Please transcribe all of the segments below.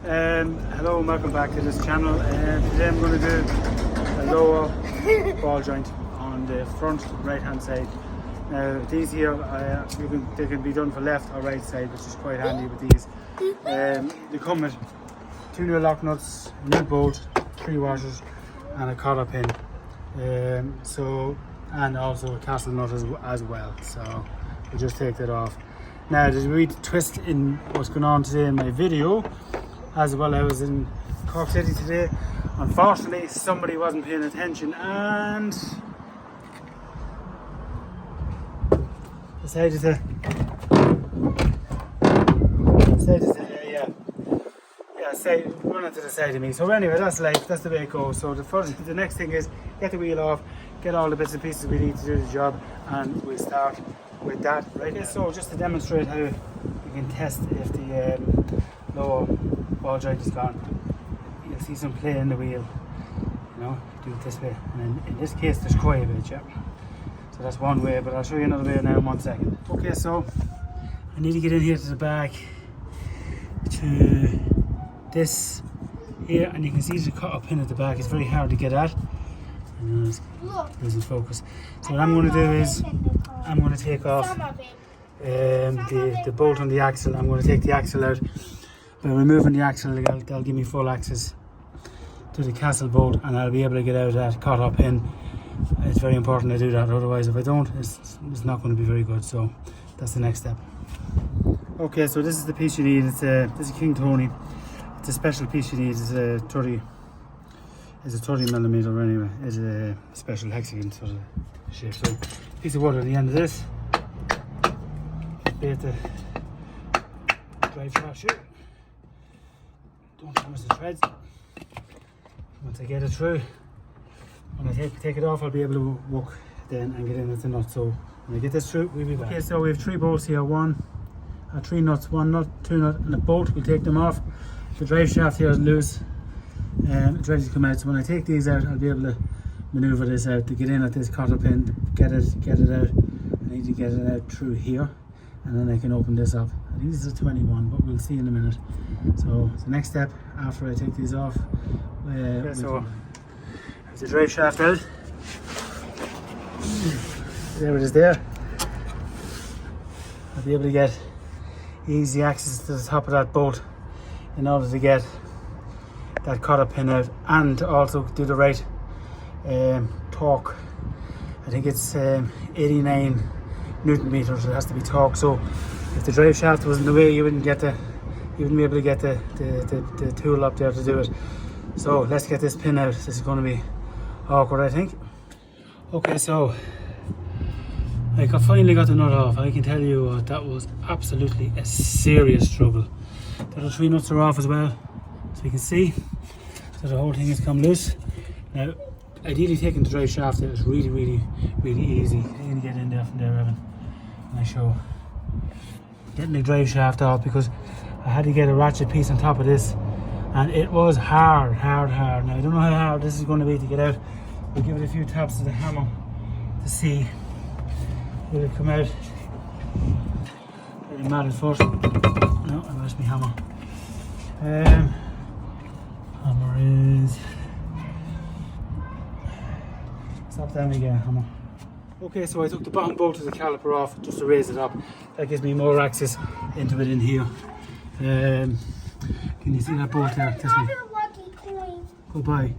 Hello and welcome back to this channel. Today I'm going to do a lower ball joint on the front right hand side. Now these here, they can be done for left or right side, which is quite handy with these. They come with 2 new lock nuts, a new bolt, 3 washers and a cotter pin. And also a castle nut as well, so we'll just take that off. Now there's a wee twist in what's going on today in my video. As well, I was in Cork City today. Unfortunately, somebody wasn't paying attention and decided to run into the side of me. So anyway, that's life, that's the way it goes. So the next thing is get the wheel off, get all the bits and pieces we need to do the job, and we'll start with that right now. So just to demonstrate how you can test if the lower ball joint is gone, you'll see some play in the wheel, you know, do it this way, and in this case there's quite a bit, yeah. So that's one way, but I'll show you another way now in 1 second. Okay, so I need to get in here to the back to this here, and you can see there's a cutter pin at the back. It's very hard to get at. Losing focus. So what I'm going to do is I'm going to take off the bolt on the axle. I'm going to take the axle out. By removing the axle, that'll give me full access to the castle bolt, and I'll be able to get out of that cotter pin. It's very important to do that, otherwise if I don't, it's not going to be very good. So that's the next step. Okay, so this is the piece you need. This is a King Tony. It's a special piece you need. It's a 30 millimeter anyway. It's a special hexagon sort of shape. So piece of wood at the end of this. Bait the drive shaft here. Don't damage the threads. Once I get it through, when I take it off, I'll be able to walk then and get in with the nut. So when I get this through, we'll be back. Okay, so we have 3 bolts here. 3 nuts, 1 nut, 2 nut, and a bolt. We'll take them off. The drive shaft here is loose. It's ready to come out. So when I take these out, I'll be able to maneuver this out to get in at this cotter pin, to get it out. I need to get it out through here, and then I can open this up. I think this is a 21, but we'll see in a minute. So the next step after I take these off, so the drive shaft out. There it is there. I'll be able to get easy access to the top of that bolt in order to get that cotter pin out, and also do the right torque. I think it's 89 Newton meters. It has to be torque. So if the drive shaft was in the way, you wouldn't be able to get the tool up there to do it. So let's get this pin out. This is going to be awkward, I think. Okay, so I finally got the nut off. I can tell you what, that was absolutely a serious struggle. The other 3 nuts are off as well, so you can see. So the whole thing has come loose. Now, ideally taking the drive shaft out is really, really, really easy. You're going to get in there from there, Evan. And I show getting the drive shaft off, because I had to get a ratchet piece on top of this, and it was hard. Now I don't know how hard this is going to be to get out. We'll give it a few taps of the hammer to see will it come out. Very mad at first. No, I lost my hammer. Hammer is. Stop down again, hammer. Okay, so I took the bottom bolt of the caliper off just to raise it up. That gives me more access into it in here. Can you see that bolt there? This one. Go by.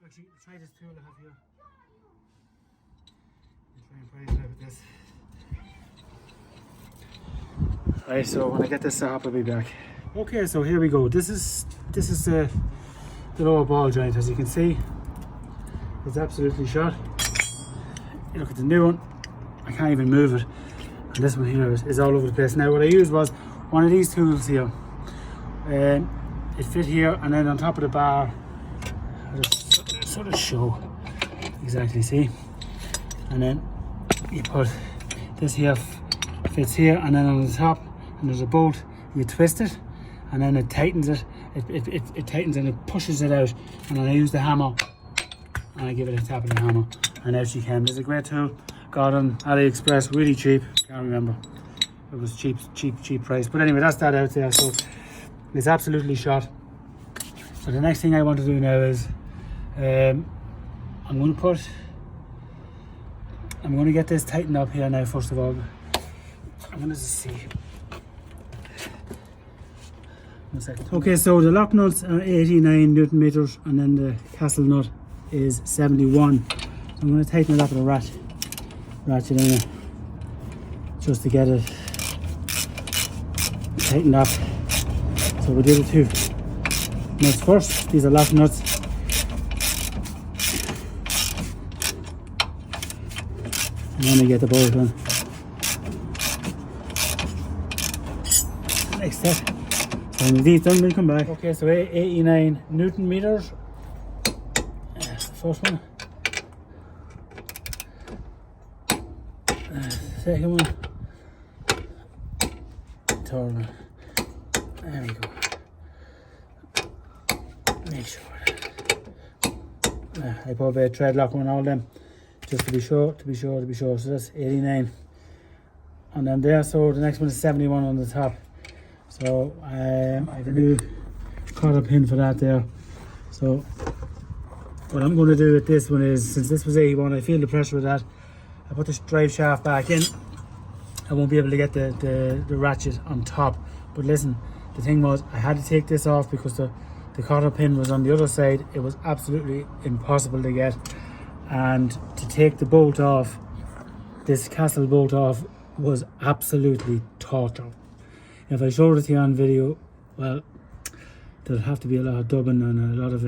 Actually, try this tool I have here. Try and pry it out with this. Right, so when I get this set up, I'll be back. Okay, so here we go. This is the lower ball joint. As you can see, it's absolutely shot. You look at the new one, I can't even move it. And this one here is all over the place. Now what I used was one of these tools here. It fit here, and then on top of the bar, I'll just sort of show exactly, see, and then you put this here fits here, and then on the top, and there's a bolt. You twist it, and then it tightens it. It tightens and it pushes it out. And then I use the hammer, and I give it a tap with the hammer, and out she came. It's a great tool. Got on AliExpress, really cheap. Can't remember. It was cheap price. But anyway, that's that out there. So it's absolutely shot. So the next thing I want to do now is I'm going to get this tightened up here now. First of all, I'm going to see. 1 second. Okay, so the lock nuts are 89 Newton meters, and then the castle nut is 71. So I'm going to tighten it up with a ratchet in it, just to get it tightened up. So we'll do the two nuts first. These are lock nuts. And then we get the bolt on. Next step. So when these done, we'll come back. Okay, so 89 Newton meters. That's the first one. Second one. Third one. There we go. Make sure. I put a thread lock on all of them, just to be sure. So that's 89 on them there. So the next one is 71 on the top. So I have a new cotter pin for that there. So what I'm going to do with this one is, since this was 81, I feel the pressure of that. I put the drive shaft back in. I won't be able to get the ratchet on top. But listen, the thing was, I had to take this off because the cotter pin was on the other side. It was absolutely impossible to get. And to take the bolt off, this castle bolt off, was absolutely torture. If I showed it to you on video, well, there'll have to be a lot of dubbing and a lot of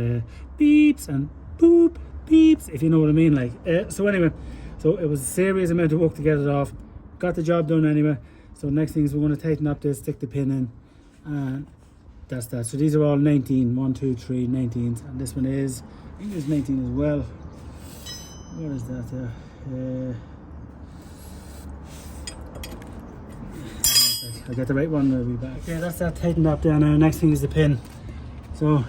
beeps and boop beeps, if you know what I mean. Like, so anyway, so it was a serious amount of work to get it off. Got the job done anyway. So next thing is we're going to tighten up this, stick the pin in, and that's that. So these are all 19, 1, 2, 3, 19s, and this one is, I think it's 19 as well. What is that there? I get the right one, I'll be back. Okay, that's that tightened up there now. Next thing is the pin. So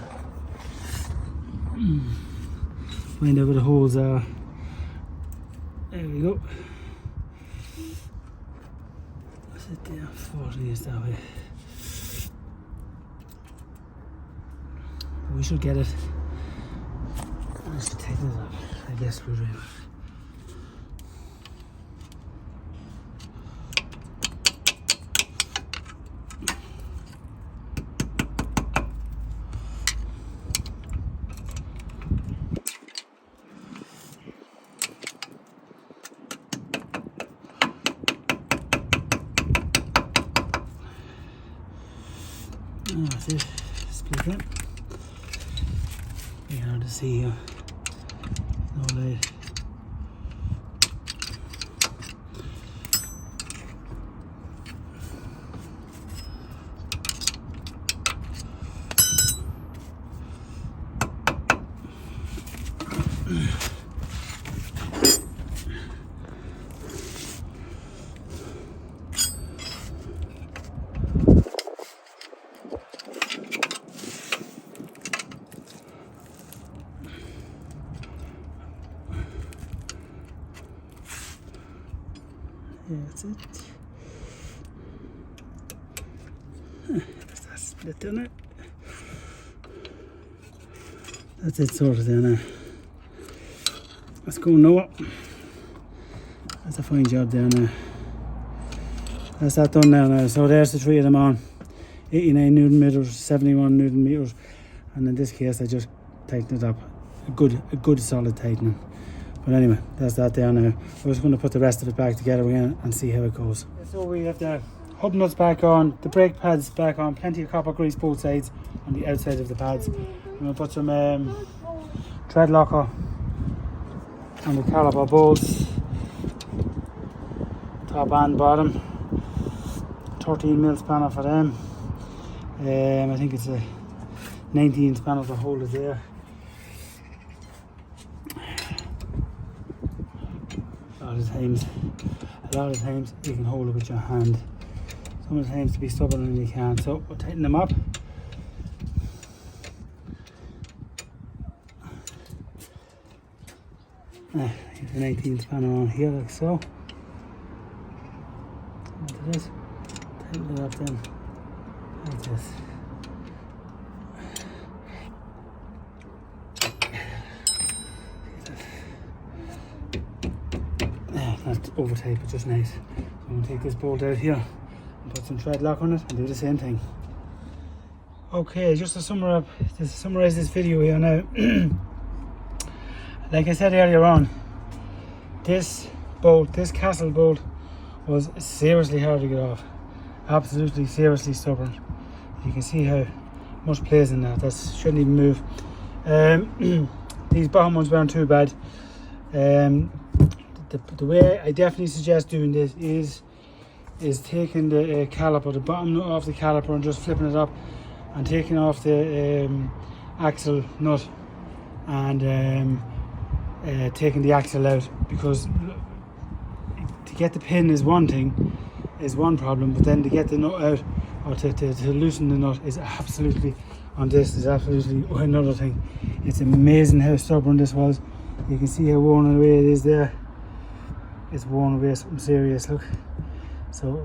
find out where the holes are. There we go. Is it there? 40 is that way. We should get it. I should tighten it up. I guess we're ready. That's it. Split it. You hard to see here. No light. Yeah, that's it. That's split in it. That's it sorted there now. Let's go Noah. That's a fine job there now. That's that done now. So there's the three of them on. 89 Newton meters, 71 Newton meters, and in this case I just tightened it up. A good solid tightening. But anyway, that's that there now. We're just going to put the rest of it back together again and see how it goes. So we have the hub nuts back on, the brake pads back on, plenty of copper grease both sides on the outside of the pads. I'm going to put some tread locker on the caliper bolts, top and bottom. 13mm spanner for them. I think it's a 19 spanner to hold it there. A a lot of times you can hold it with your hand. Some of the times to be stubborn and you can't. So we'll tighten them up. Here's an 18 spanner on here, like so. Onto this. Tighten it up then, like this. Not over tight, but just nice. So I'm going to take this bolt out here and put some thread lock on it and do the same thing. Okay, just to summarize this video here now. Like I said earlier on, this castle bolt was seriously hard to get off. Absolutely seriously stubborn. You can see how much plays in that. That shouldn't even move. These bottom ones weren't too bad. The way I definitely suggest doing this is taking the caliper, the bottom nut off the caliper, and just flipping it up and taking off the axle nut and taking the axle out, because to get the pin is one problem, but then to get the nut out or to loosen the nut is absolutely another thing. It's amazing how stubborn this was. You can see how worn away it is there. It's worn away something serious, look. So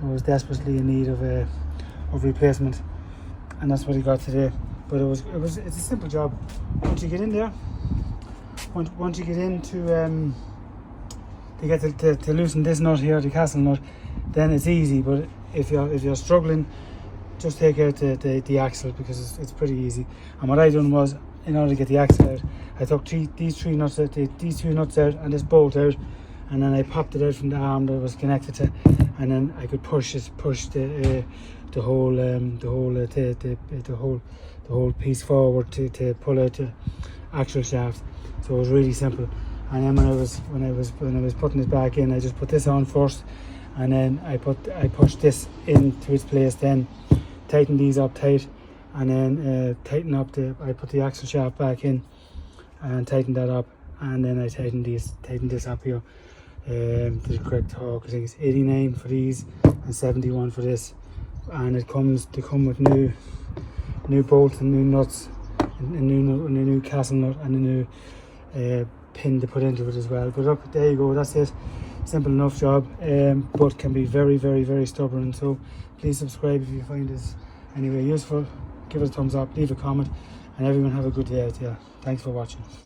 it was desperately in need of replacement, and that's what he got today. But it's a simple job. Once you get in there, once you get into to loosen this nut here, the castle nut, then it's easy. But if you're struggling, just take out the axle, because it's pretty easy. And what I done was, in order to get the axle out, I took these two nuts out and this bolt out, and then I popped it out from the arm that it was connected to, and then I could push the whole piece forward to pull out the actual shaft. So it was really simple. And then when I was putting it back in, I just put this on first, and then I pushed this into its place, then tighten these up tight, and then I put the axle shaft back in and tighten that up, and then I tightened this up here to the correct torque. I think it's 89 for these and 71 for this, and they come with new bolts and new nuts, and a new castle nut, and a new pin to put into it as well. But look, there you go, that's it. Simple enough job, but can be very, very, very stubborn. So please subscribe if you find this anyway useful. Give it a thumbs up, leave a comment, and everyone have a good day out there. Thanks for watching.